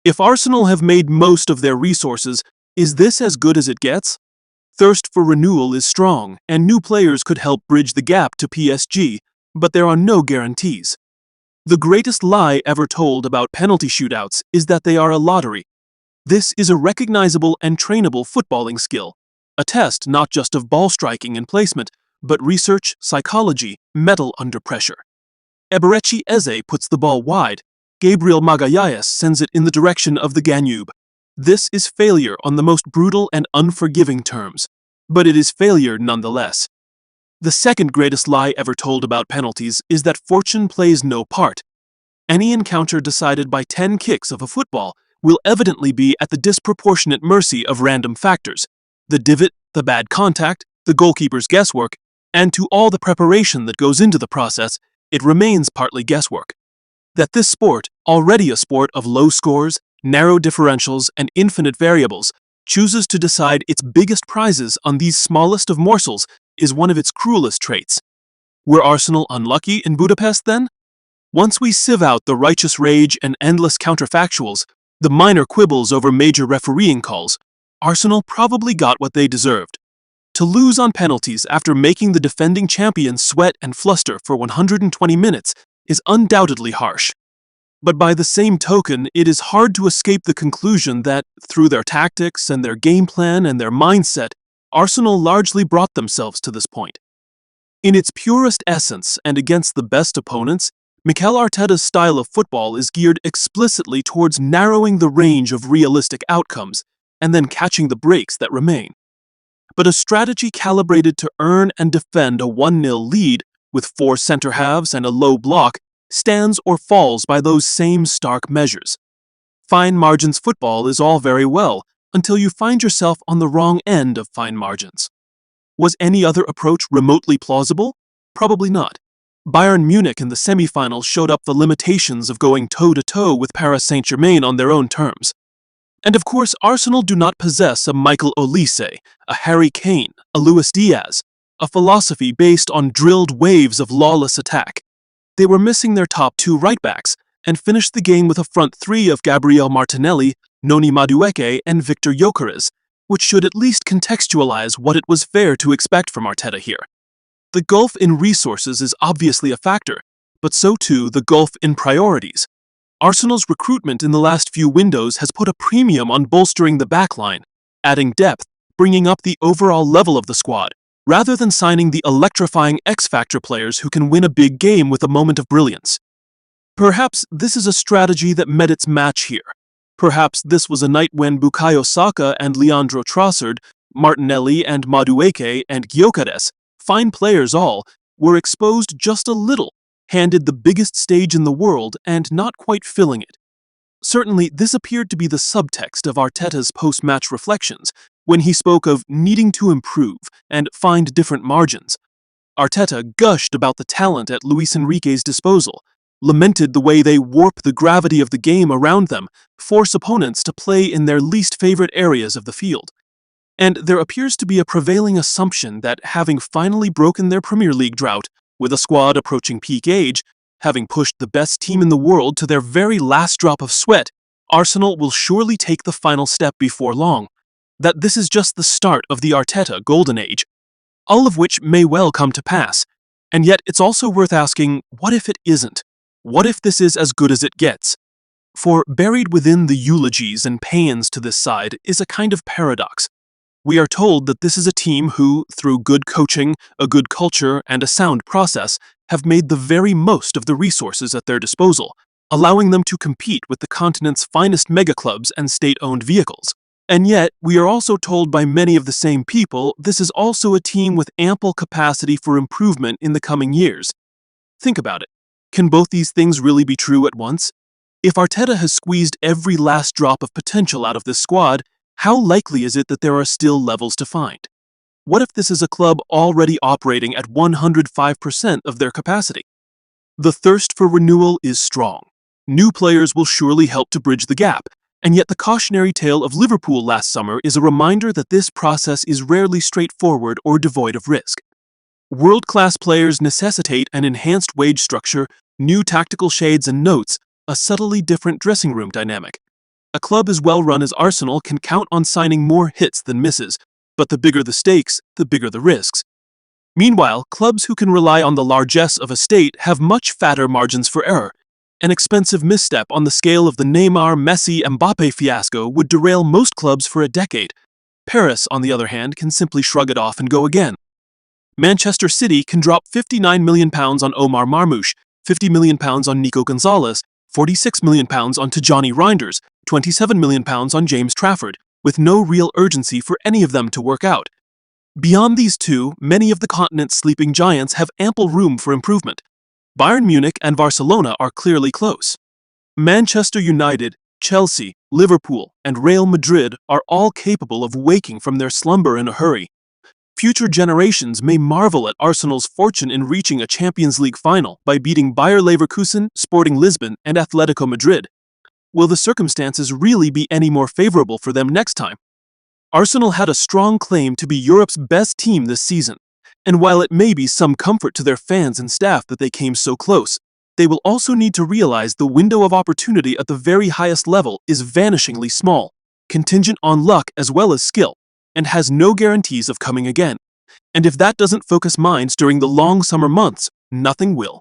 If Arsenal have made most of their resources, is this as good as it gets? Thirst for renewal is strong, and new players could help bridge the gap to PSG, but there are no guarantees. The greatest lie ever told about penalty shootouts is that they are a lottery. This is a recognizable and trainable footballing skill, a test not just of ball striking and placement, but research, psychology, mettle under pressure. Eberechi Eze puts the ball wide. Gabriel Magalhaes sends it in the direction of the Danube. This is failure on the most brutal and unforgiving terms, but it is failure nonetheless. The second greatest lie ever told about penalties is that fortune plays no part. Any encounter decided by 10 kicks of a football will evidently be at the disproportionate mercy of random factors, the divot, the bad contact, the goalkeeper's guesswork, and to all the preparation that goes into the process, it remains partly guesswork. That this sport, already a sport of low scores, narrow differentials, and infinite variables, chooses to decide its biggest prizes on these smallest of morsels is one of its cruelest traits. Were Arsenal unlucky in Budapest then? Once we sieve out the righteous rage and endless counterfactuals, the minor quibbles over major refereeing calls, Arsenal probably got what they deserved. To lose on penalties after making the defending champions sweat and fluster for 120 minutes is undoubtedly harsh. But by the same token, it is hard to escape the conclusion that, through their tactics and their game plan and their mindset, Arsenal largely brought themselves to this point. In its purest essence and against the best opponents, Mikel Arteta's style of football is geared explicitly towards narrowing the range of realistic outcomes and then catching the breaks that remain. But a strategy calibrated to earn and defend a 1-0 lead with 4 center halves and a low block stands or falls by those same stark measures. Fine margins football is all very well until you find yourself on the wrong end of fine margins. Was any other approach remotely plausible? Probably not. Bayern Munich in the semi-finals showed up the limitations of going toe-to-toe with Paris Saint-Germain on their own terms. And of course, Arsenal do not possess a Michael Olise, a Harry Kane, a Luis Diaz, a philosophy based on drilled waves of lawless attack. They were missing their top 2 right-backs and finished the game with a front 3 of Gabriel Martinelli, Noni Madueke, and Victor Gyökeres, which should at least contextualize what it was fair to expect from Arteta here. The gulf in resources is obviously a factor, but so too the gulf in priorities. Arsenal's recruitment in the last few windows has put a premium on bolstering the backline, adding depth, bringing up the overall level of the squad, rather than signing the electrifying X-Factor players who can win a big game with a moment of brilliance. Perhaps this is a strategy that met its match here. Perhaps this was a night when Bukayo Saka and Leandro Trossard, Martinelli and Madueke and Gyökeres, fine players all, were exposed just a little, handed the biggest stage in the world and not quite filling it. Certainly, this appeared to be the subtext of Arteta's post-match reflections, when he spoke of needing to improve and find different margins. Arteta gushed about the talent at Luis Enrique's disposal, lamented the way they warp the gravity of the game around them, force opponents to play in their least favorite areas of the field. And there appears to be a prevailing assumption that having finally broken their Premier League drought, with a squad approaching peak age, having pushed the best team in the world to their very last drop of sweat, Arsenal will surely take the final step before long. That this is just the start of the Arteta golden age, all of which may well come to pass. And yet it's also worth asking, what if it isn't? What if this is as good as it gets? For buried within the eulogies and paeans to this side is a kind of paradox. We are told that this is a team who, through good coaching, a good culture, and a sound process, have made the very most of the resources at their disposal, allowing them to compete with the continent's finest megaclubs and state-owned vehicles. And yet, we are also told by many of the same people this is also a team with ample capacity for improvement in the coming years. Think about it. Can both these things really be true at once? If Arteta has squeezed every last drop of potential out of this squad, how likely is it that there are still levels to find? What if this is a club already operating at 105% of their capacity? The thirst for renewal is strong. New players will surely help to bridge the gap, and yet the cautionary tale of Liverpool last summer is a reminder that this process is rarely straightforward or devoid of risk. World-class players necessitate an enhanced wage structure, new tactical shades and notes, a subtly different dressing room dynamic. A club as well run as Arsenal can count on signing more hits than misses, but the bigger the stakes, the bigger the risks. Meanwhile, clubs who can rely on the largesse of a state have much fatter margins for error. An expensive misstep on the scale of the Neymar, Messi, Mbappe fiasco would derail most clubs for a decade. Paris, on the other hand, can simply shrug it off and go again. Manchester City can drop £59 million on Omar Marmoush, £50 million on Nico Gonzalez, £46 million on Tijani Reinders, £27 million on James Trafford, with no real urgency for any of them to work out. Beyond these two, many of the continent's sleeping giants have ample room for improvement. Bayern Munich and Barcelona are clearly close. Manchester United, Chelsea, Liverpool, and Real Madrid are all capable of waking from their slumber in a hurry. Future generations may marvel at Arsenal's fortune in reaching a Champions League final by beating Bayer Leverkusen, Sporting Lisbon, and Atletico Madrid. Will the circumstances really be any more favorable for them next time? Arsenal had a strong claim to be Europe's best team this season, and while it may be some comfort to their fans and staff that they came so close, they will also need to realize the window of opportunity at the very highest level is vanishingly small, contingent on luck as well as skill, and has no guarantees of coming again. And if that doesn't focus minds during the long summer months, nothing will.